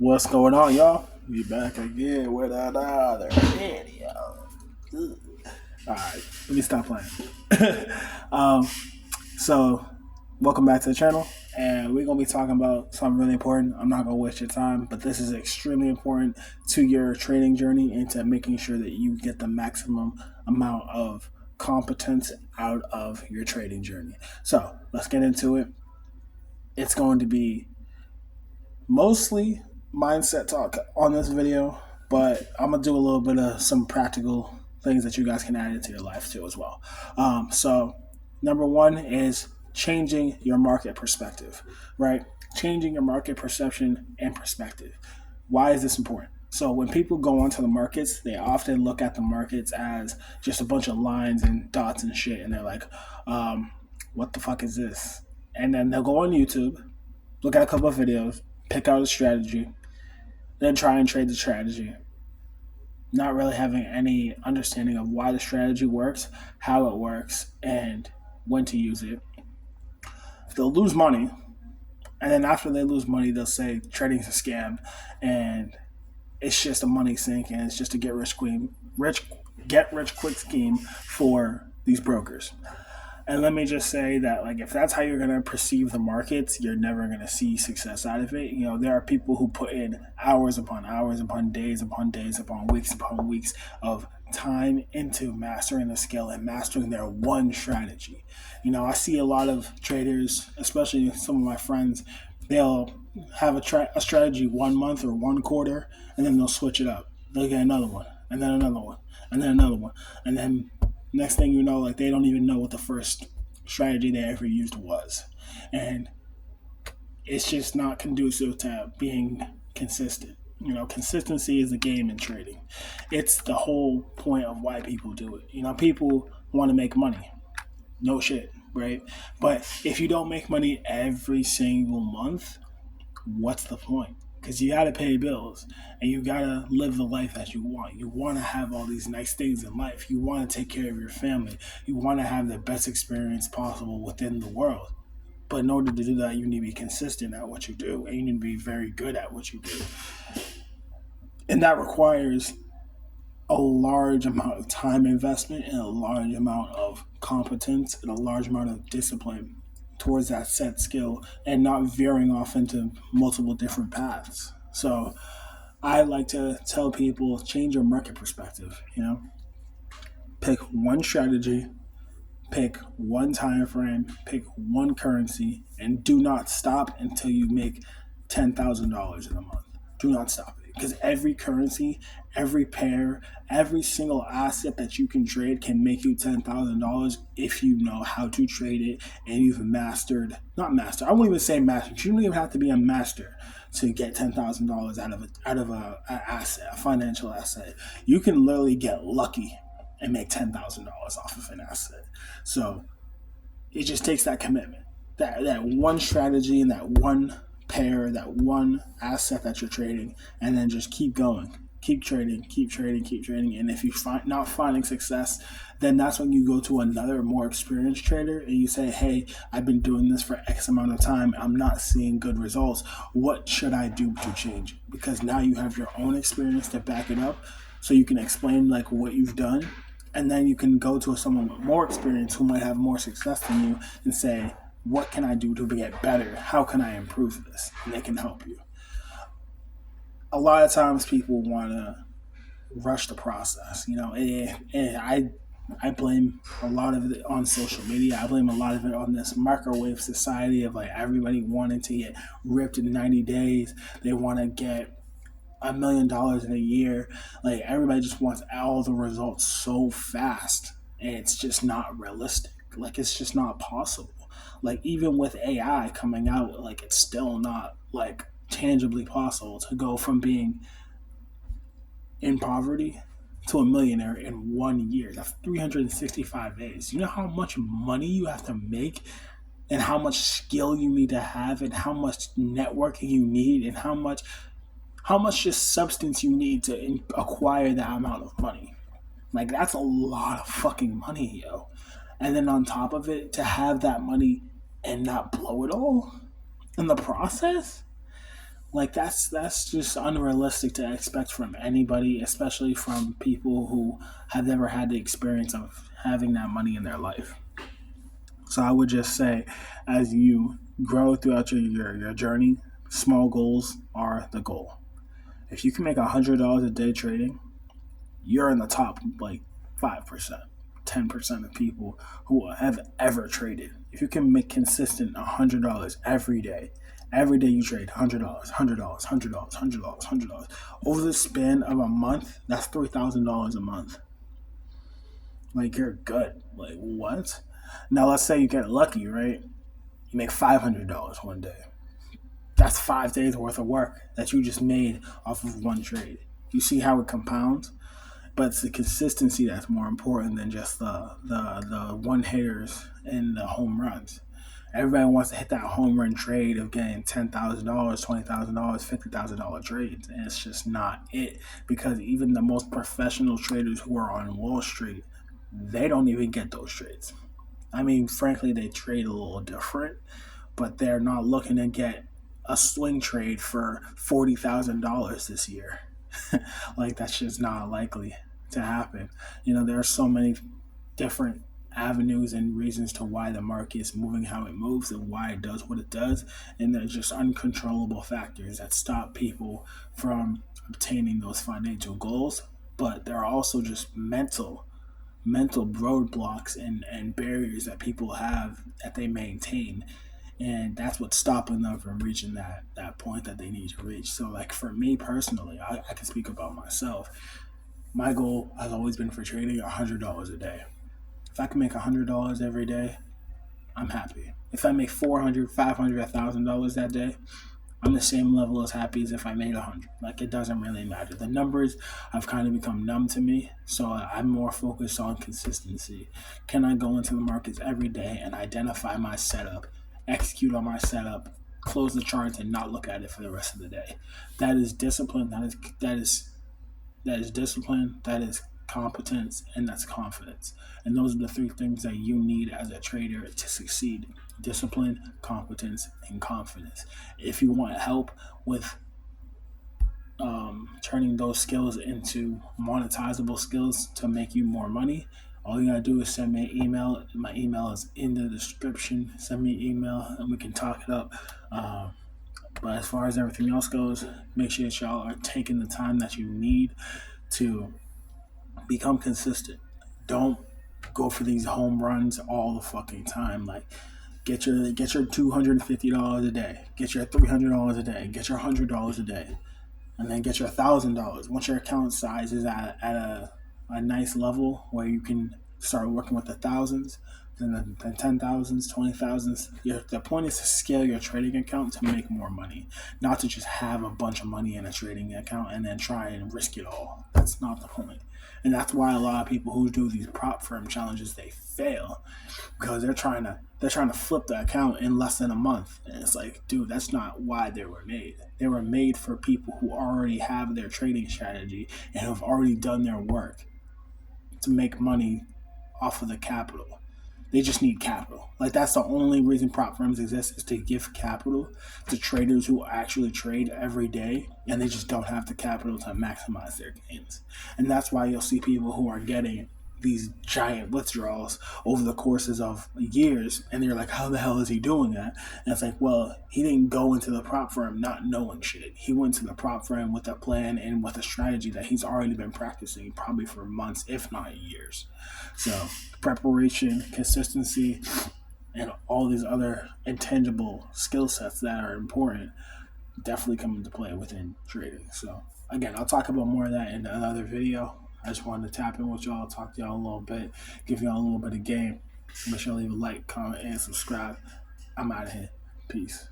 What's going on, y'all? We back again with another video. Alright, let me stop playing. um, so, welcome back to the channel, and we're going to be talking about something really important. I'm not going to waste your time, but this is extremely important to your trading journey and to making sure that you get the maximum amount of competence out of your trading journey. So, let's get into it. It's going to be mostly mindset talk on this video, but I'm gonna do a little bit of some practical things that you guys can add into your life too as well. So number one is changing your market perspective, right? Changing your market perception and perspective. Why is this important? So when people go onto the markets, they often look at the markets as just a bunch of lines and dots and shit, and they're like, what the fuck is this? And then they'll go on YouTube, look at a couple of videos, pick out a strategy, then try and trade the strategy, not really having any understanding of why the strategy works, how it works, and when to use it. They'll lose money, and then after they lose money, they'll say trading's a scam, and it's just a money sink, and it's just a get rich quick scheme for these brokers. And let me just say that, like, if that's how you're going to perceive the markets, you're never going to see success out of it. You know, there are people who put in hours upon hours upon days upon weeks of time into mastering the skill and mastering their one strategy. You know, I see a lot of traders, especially some of my friends, they'll have a strategy 1 month or 1 quarter, and then they'll switch it up. They'll get another one, and then another one, and then another one, and then next thing you know, like, they don't even know what the first strategy they ever used was. And it's just not conducive to being consistent. You know, consistency is the game in trading. It's the whole point of why people do it. You know, people want to make money. No shit, right? But if you don't make money every single month, what's the point? Because you got to pay bills and you got to live the life that you want. You want to have all these nice things in life. You want to take care of your family. You want to have the best experience possible within the world. But in order to do that, you need to be consistent at what you do, and you need to be very good at what you do. And that requires a large amount of time investment and a large amount of competence and a large amount of discipline towards that set skill, and not veering off into multiple different paths. So I like to tell people, change your market perspective. You know, pick one strategy, pick one time frame, pick one currency, and do not stop until you make $10,000 in a month. Do not stop it, because every currency, every pair, every single asset that you can trade can make you $10,000 if you know how to trade it and you've mastered. Not master. I won't even say master. You don't even have to be a master to get $10,000 out of a asset, a financial asset. You can literally get lucky and make $10,000 off of an asset. So it just takes that commitment, that one strategy and that one pair, that one asset that you're trading, and then just keep going. Keep trading. And if you're not finding success, then that's when you go to another more experienced trader and you say, hey, I've been doing this for X amount of time. I'm not seeing good results. What should I do to change it? Because now you have your own experience to back it up, so you can explain like what you've done, and then you can go to someone with more experience who might have more success than you and say, what can I do to get better? How can I improve this? And they can help you. A lot of times people want to rush the process, you know, and I blame a lot of it on social media. I blame a lot of it on this microwave society of like everybody wanting to get ripped in 90 days. They want to get $1 million in a year. Like, everybody just wants all the results so fast, and it's just not realistic. Like, it's just not possible. Like, even with AI coming out, like, it's still not like tangibly possible to go from being in poverty to a millionaire in 1 year. That's 365 days. You know how much money you have to make, and how much skill you need to have, and how much networking you need, and how much just substance you need to acquire that amount of money. Like, that's a lot of fucking money, yo. And then on top of it, to have that money and not blow it all in the process, Like that's just unrealistic to expect from anybody, especially from people who have never had the experience of having that money in their life. So I would just say, as you grow throughout your journey, small goals are the goal. If you can make $100 a day trading, you're in the top like 5%, 10% of people who have ever traded. If you can make consistent $100 every day you trade $100, $100, $100, $100, $100 over the span of a month, that's $3,000 a month. Like you're good. Like what? Now let's say you get lucky, right? You make $500 one day. That's 5 days worth of work that you just made off of one trade. You see how it compounds? But it's the consistency that's more important than just the one hitters and the home runs. Everybody wants to hit that home run trade of getting $10,000, $20,000, $50,000 trades, and it's just not it. Because even the most professional traders who are on Wall Street, they don't even get those trades. I mean, frankly, they trade a little different, but they're not looking to get a swing trade for $40,000 this year. Like that's just not likely to happen. There are so many different avenues and reasons to why the market is moving how it moves and why it does what it does, and there's just uncontrollable factors that stop people from obtaining those financial goals. But there are also just mental roadblocks and barriers that people have that they maintain, and that's what's stopping them from reaching that point that they need to reach. So like for me personally, I can speak about myself. My goal has always been for trading $100 a day. If I can make $100 every day, I'm happy. If I make $400, $500, $1,000 that day, I'm the same level as happy as if I made 100. Like it doesn't really matter. The numbers have kind of become numb to me, so I'm more focused on consistency. Can I go into the markets every day and identify my setup, execute on my setup, close the charts, and not look at it for the rest of the day? That is discipline. That is discipline. That is competence, and that's confidence. And those are the three things that you need as a trader to succeed: discipline, competence, and confidence. If you want help with turning those skills into monetizable skills to make you more money, all you gotta do is send me an email. My email is in the description. Send me an email and we can talk it up. But as far as everything else goes, make sure that y'all are taking the time that you need to become consistent. Don't go for these home runs all the fucking time. Like get your $250 a day, get your $300 a day, get your $100 a day, and then get your $1,000. Once your account size is at a nice level where you can start working with the thousands, then the 10,000s, 20,000s. The point is to scale your trading account to make more money, not to just have a bunch of money in a trading account and then try and risk it all. That's not the point. And that's why a lot of people who do these prop firm challenges, they fail, because they're trying to flip the account in less than a month. And it's like, dude, that's not why they were made. They were made for people who already have their trading strategy and have already done their work to make money off of the capital. They just need capital. Like that's the only reason prop firms exist, is to give capital to traders who actually trade every day, and they just don't have the capital to maximize their gains. And that's why you'll see people who are getting these giant withdrawals over the courses of years, and you're like, how the hell is he doing that? And it's like, well, he didn't go into the prop firm not knowing shit. He went to the prop firm with a plan and with a strategy that he's already been practicing probably for months, if not years. So preparation, consistency, and all these other intangible skill sets that are important definitely come into play within trading. So again, I'll talk about more of that in another video. I just wanted to tap in with y'all, talk to y'all a little bit, give y'all a little bit of game. Make sure you leave a like, comment, and subscribe. I'm out of here. Peace.